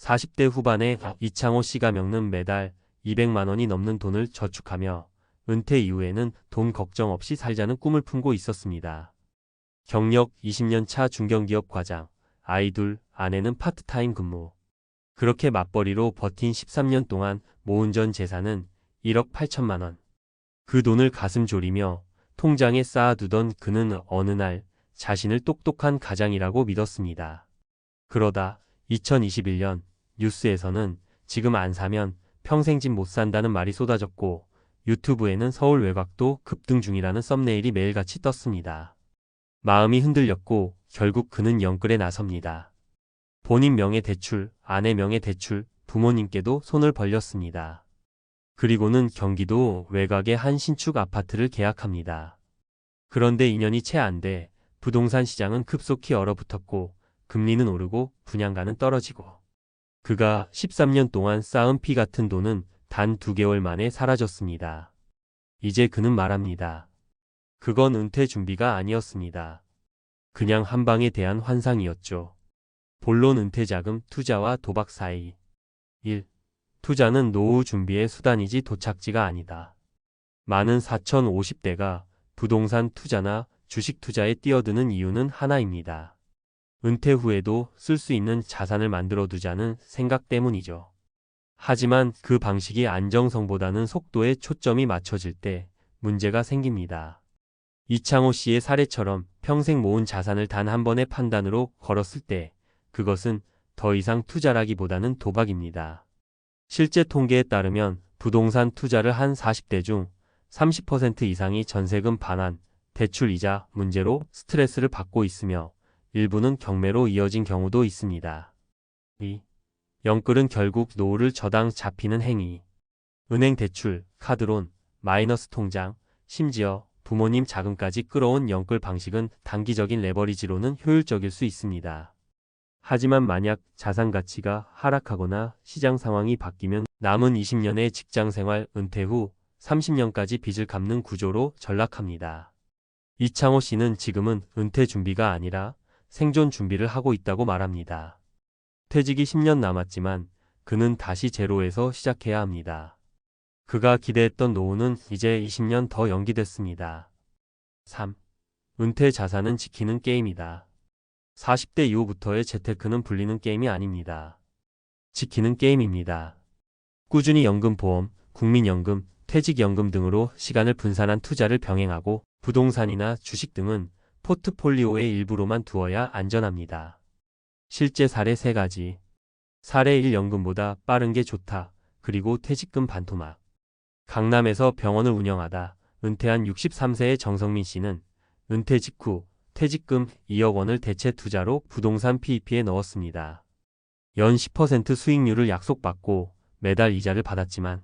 40대 후반에 이창호 씨가 겪는 매달 200만 원이 넘는 돈을 저축하며 은퇴 이후에는 돈 걱정 없이 살자는 꿈을 품고 있었습니다. 경력 20년 차 중견기업 과장, 아이 둘, 아내는 파트타임 근무. 그렇게 맞벌이로 버틴 13년 동안 모은 전 재산은 1억 8천만 원. 그 돈을 가슴 졸이며 통장에 쌓아두던 그는 어느 날 자신을 똑똑한 가장이라고 믿었습니다. 그러다 2021년 뉴스에서는 지금 안 사면 평생 집 못 산다는 말이 쏟아졌고 유튜브에는 서울 외곽도 급등 중이라는 썸네일이 매일같이 떴습니다. 마음이 흔들렸고 결국 그는 영끌에 나섭니다. 본인 명의 대출, 아내 명의 대출, 부모님께도 손을 벌렸습니다. 그리고는 경기도 외곽의 한 신축 아파트를 계약합니다. 그런데 2년이 채 안 돼 부동산 시장은 급속히 얼어붙었고 금리는 오르고 분양가는 떨어지고 그가 13년 동안 쌓은 피 같은 돈은 단 2개월 만에 사라졌습니다. 이제 그는 말합니다. 그건 은퇴 준비가 아니었습니다. 그냥 한 방에 대한 환상이었죠. 본론 은퇴 자금, 투자와 도박 사이. 1. 투자는 노후 준비의 수단이지 도착지가 아니다. 많은 4050대가 부동산 투자나 주식 투자에 뛰어드는 이유는 하나입니다. 은퇴 후에도 쓸 수 있는 자산을 만들어 두자는 생각 때문이죠. 하지만 그 방식이 안정성보다는 속도에 초점이 맞춰질 때 문제가 생깁니다. 이창호 씨의 사례처럼 평생 모은 자산을 단 한 번의 판단으로 걸었을 때 그것은 더 이상 투자라기보다는 도박입니다. 실제 통계에 따르면 부동산 투자를 한 40대 중 30% 이상이 전세금 반환, 대출 이자 문제로 스트레스를 받고 있으며 일부는 경매로 이어진 경우도 있습니다. 2. 영끌은 결국 노후를 저당 잡히는 행위. 은행 대출, 카드론, 마이너스 통장, 심지어 부모님 자금까지 끌어온 영끌 방식은 단기적인 레버리지로는 효율적일 수 있습니다. 하지만 만약 자산 가치가 하락하거나 시장 상황이 바뀌면 남은 20년의 직장생활, 은퇴 후 30년까지 빚을 갚는 구조로 전락합니다. 이창호 씨는 지금은 은퇴 준비가 아니라 생존 준비를 하고 있다고 말합니다. 퇴직이 10년 남았지만 그는 다시 제로에서 시작해야 합니다. 그가 기대했던 노후는 이제 20년 더 연기됐습니다. 3. 은퇴 자산은 지키는 게임이다. 40대 이후부터의 재테크는 불리는 게임이 아닙니다. 지키는 게임입니다. 꾸준히 연금보험, 국민연금, 퇴직연금 등으로 시간을 분산한 투자를 병행하고 부동산이나 주식 등은 포트폴리오의 일부로만 두어야 안전합니다. 실제 사례 3가지. 사례 1 연금보다 빠른 게 좋다. 그리고 퇴직금 반토막. 강남에서 병원을 운영하다 은퇴한 63세의 정성민 씨는 은퇴 직후 퇴직금 2억 원을 대체 투자로 부동산 PEP에 넣었습니다. 연 10% 수익률을 약속받고 매달 이자를 받았지만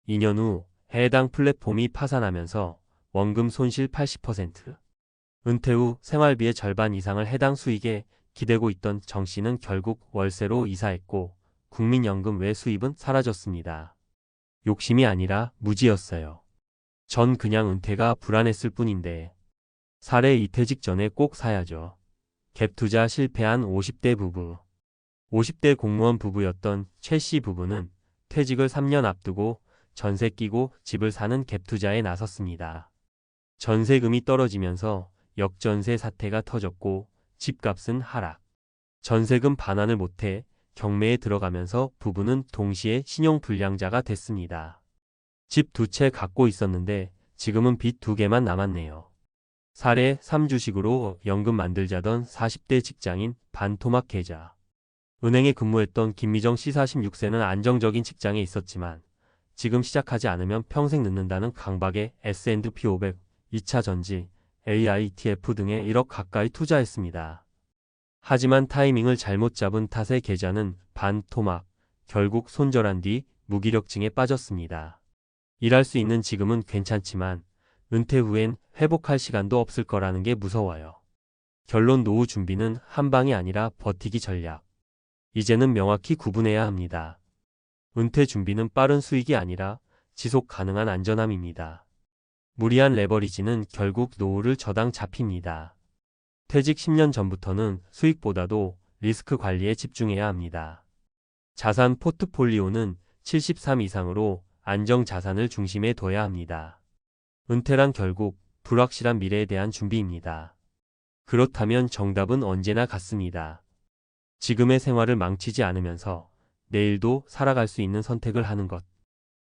2년 후 해당 플랫폼이 파산하면서 원금 손실 80%. 은퇴 후 생활비의 절반 이상을 해당 수익에 기대고 있던 정 씨는 결국 월세로 이사했고 국민연금 외 수입은 사라졌습니다. 욕심이 아니라 무지였어요. 전 그냥 은퇴가 불안했을 뿐인데. 사례 2 퇴직 전에 꼭 사야죠. 갭 투자 실패한 50대 부부. 50대 공무원 부부였던 최 씨 부부는 퇴직을 3년 앞두고 전세 끼고 집을 사는 갭 투자에 나섰습니다. 전세금이 떨어지면서 역전세 사태가 터졌고 집값은 하락. 전세금 반환을 못해 경매에 들어가면서 부부는 동시에 신용불량자가 됐습니다. 집 2채 갖고 있었는데 지금은 빚 2개만 남았네요. 사례 3 주식으로 연금 만들자던 40대 직장인 반토막 계좌. 은행에 근무했던 김미정 씨 46세는 안정적인 직장에 있었지만 지금 시작하지 않으면 평생 늦는다는 강박에 S&P 500, 2차 전지, AI ETF 등에 1억 가까이 투자했습니다. 하지만 타이밍을 잘못 잡은 탓에 계좌는 반토막, 결국 손절한 뒤 무기력증에 빠졌습니다. 일할 수 있는 지금은 괜찮지만 은퇴 후엔 회복할 시간도 없을 거라는 게 무서워요. 결론 노후 준비는 한 방이 아니라 버티기 전략. 이제는 명확히 구분해야 합니다. 은퇴 준비는 빠른 수익이 아니라 지속 가능한 안전함입니다. 무리한 레버리지는 결국 노후를 저당 잡힙니다. 퇴직 10년 전부터는 수익보다도 리스크 관리에 집중해야 합니다. 자산 포트폴리오는 73 이상으로 안정 자산을 중심에 둬야 합니다. 은퇴란 결국 불확실한 미래에 대한 준비입니다. 그렇다면 정답은 언제나 같습니다. 지금의 생활을 망치지 않으면서 내일도 살아갈 수 있는 선택을 하는 것.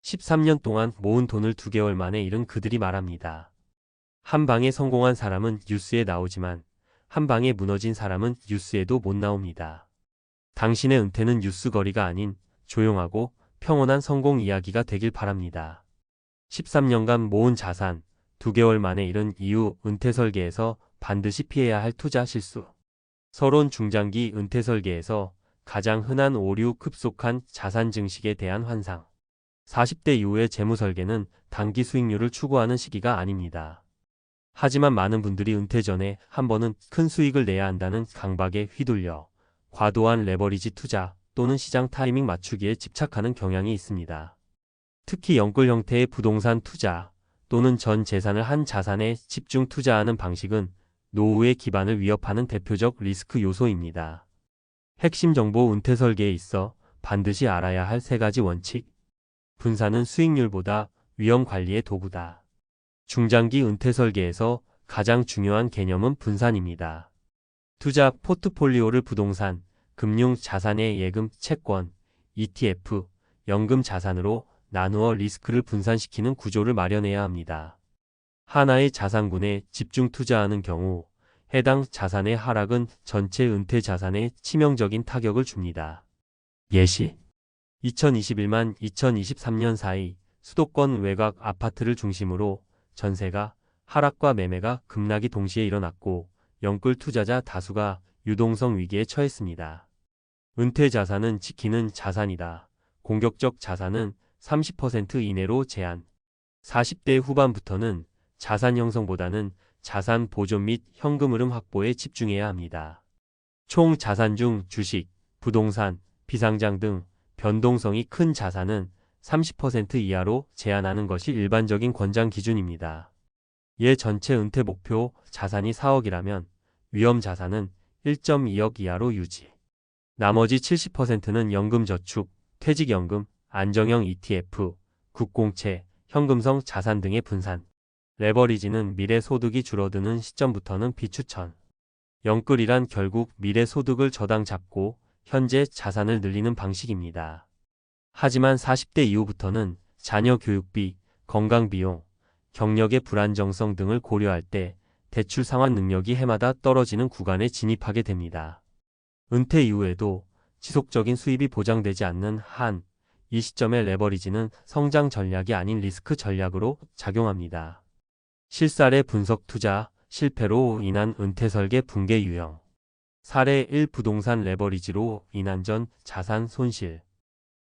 13년 동안 모은 돈을 2개월 만에 잃은 그들이 말합니다. 한 방에 성공한 사람은 뉴스에 나오지만 한 방에 무너진 사람은 뉴스에도 못 나옵니다. 당신의 은퇴는 뉴스거리가 아닌 조용하고 평온한 성공 이야기가 되길 바랍니다. 13년간 모은 자산, 2개월 만에 잃은 이유. 은퇴 설계에서 반드시 피해야 할 투자 실수. 서론. 중장기 은퇴 설계에서 가장 흔한 오류. 급속한 자산 증식에 대한 환상. 40대 이후의 재무 설계는 단기 수익률을 추구하는 시기가 아닙니다. 하지만 많은 분들이 은퇴 전에 한 번은 큰 수익을 내야 한다는 강박에 휘둘려 과도한 레버리지 투자 또는 시장 타이밍 맞추기에 집착하는 경향이 있습니다. 특히 연끌 형태의 부동산 투자 또는 전 재산을 한 자산에 집중 투자하는 방식은 노후의 기반을 위협하는 대표적 리스크 요소입니다. 핵심 정보. 은퇴 설계에 있어 반드시 알아야 할 3가지 원칙. 분산은 수익률보다 위험 관리의 도구다. 중장기 은퇴 설계에서 가장 중요한 개념은 분산입니다. 투자 포트폴리오를 부동산, 금융 자산의 예금, 채권, ETF, 연금 자산으로 나누어 리스크를 분산시키는 구조를 마련해야 합니다. 하나의 자산군에 집중 투자하는 경우 해당 자산의 하락은 전체 은퇴 자산에 치명적인 타격을 줍니다. 예시 2021만 2023년 사이 수도권 외곽 아파트를 중심으로 전세가 하락과 매매가 급락이 동시에 일어났고 연끌 투자자 다수가 유동성 위기에 처했습니다. 은퇴 자산은 지키는 자산이다. 공격적 자산은 30% 이내로 제한. 40대 후반부터는 자산 형성보다는 자산 보존 및 현금 흐름 확보에 집중해야 합니다. 총 자산 중 주식, 부동산, 비상장 등 변동성이 큰 자산은 30% 이하로 제한하는 것이 일반적인 권장 기준입니다. 예 전체 은퇴 목표 자산이 4억이라면 위험 자산은 1.2억 이하로 유지. 나머지 70%는 연금저축, 퇴직연금, 안정형 ETF, 국공채, 현금성 자산 등의 분산. 레버리지는 미래 소득이 줄어드는 시점부터는 비추천. 연끌이란 결국 미래 소득을 저당 잡고 현재 자산을 늘리는 방식입니다. 하지만 40대 이후부터는 자녀 교육비, 건강비용, 경력의 불안정성 등을 고려할 때 대출 상환 능력이 해마다 떨어지는 구간에 진입하게 됩니다. 은퇴 이후에도 지속적인 수입이 보장되지 않는 한, 이 시점의 레버리지는 성장 전략이 아닌 리스크 전략으로 작용합니다. 실사례 분석. 투자 실패로 인한 은퇴 설계 붕괴 유형. 사례 1. 부동산 레버리지로 인한 전 자산 손실.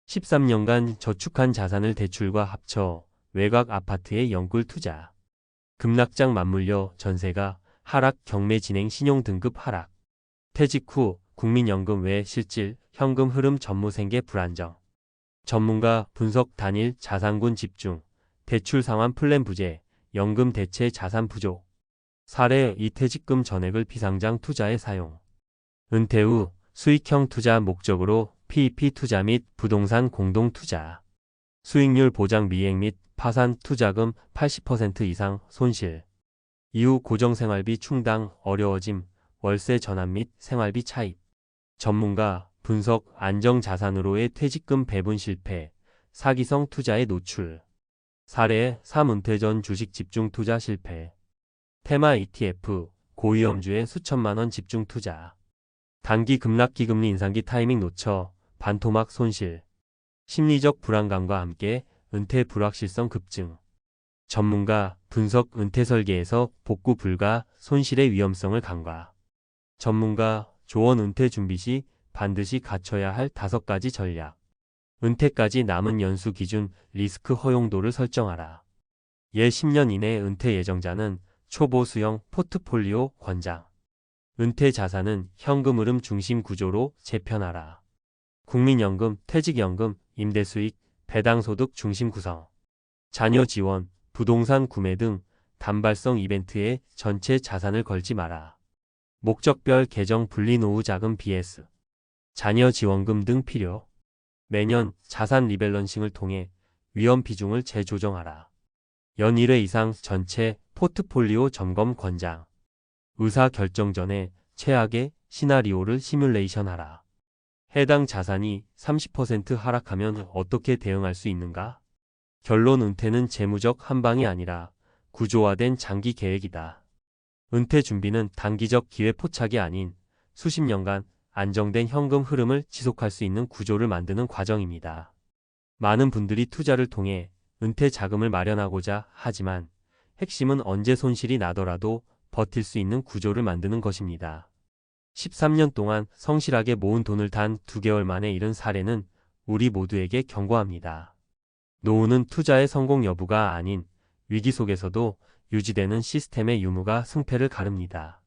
13년간 저축한 자산을 대출과 합쳐 외곽 아파트에 연끌 투자. 급락장 맞물려 전세가 하락, 경매 진행, 신용 등급 하락. 퇴직 후 국민연금 외 실질, 현금 흐름 전무 생계 불안정. 전문가 분석. 단일 자산군 집중, 대출 상환 플랜 부재, 연금 대체 자산 부족. 사례 2. 퇴직금 전액을 비상장 투자에 사용. 은퇴 후 수익형 투자 목적으로 PEP 투자 및 부동산 공동 투자. 수익률 보장. 미행 및 파산. 투자금 80% 이상 손실. 이후 고정생활비 충당 어려워짐, 월세 전환 및 생활비 차입. 전문가 분석. 안정자산으로의 퇴직금 배분 실패, 사기성 투자에 노출. 사례 3. 은퇴 전 주식 집중 투자 실패. 테마 ETF, 고위험주에 수천만원 집중 투자. 단기 급락기 금리 인상기 타이밍 놓쳐 반토막 손실. 심리적 불안감과 함께 은퇴 불확실성 급증. 전문가 분석. 은퇴 설계에서 복구 불가, 손실의 위험성을 간과. 전문가 조언. 은퇴 준비 시 반드시 갖춰야 할 5가지 전략. 은퇴까지 남은 연수 기준, 리스크 허용도를 설정하라. 예 10년 이내 은퇴 예정자는 초보수형 포트폴리오 권장. 은퇴 자산은 현금 흐름 중심 구조로 재편하라. 국민연금, 퇴직연금, 임대수익, 배당소득 중심 구성. 자녀 지원, 부동산 구매 등 단발성 이벤트에 전체 자산을 걸지 마라. 목적별 계정 분리. 노후 자금 BS, 자녀 지원금 등 필요. 매년 자산 리밸런싱을 통해 위험 비중을 재조정하라. 연 1회 이상 전체 포트폴리오 점검 권장. 의사 결정 전에 최악의 시나리오를 시뮬레이션하라. 해당 자산이 30% 하락하면 어떻게 대응할 수 있는가? 결론 은퇴는 재무적 한방이 아니라 구조화된 장기 계획이다. 은퇴 준비는 단기적 기회 포착이 아닌 수십 년간 안정된 현금 흐름을 지속할 수 있는 구조를 만드는 과정입니다. 많은 분들이 투자를 통해 은퇴 자금을 마련하고자 하지만 핵심은 언제 손실이 나더라도 버틸 수 있는 구조를 만드는 것입니다. 13년 동안 성실하게 모은 돈을 단 2개월 만에 잃은 사례는 우리 모두에게 경고합니다. 노후는 투자의 성공 여부가 아닌 위기 속에서도 유지되는 시스템의 유무가 승패를 가릅니다.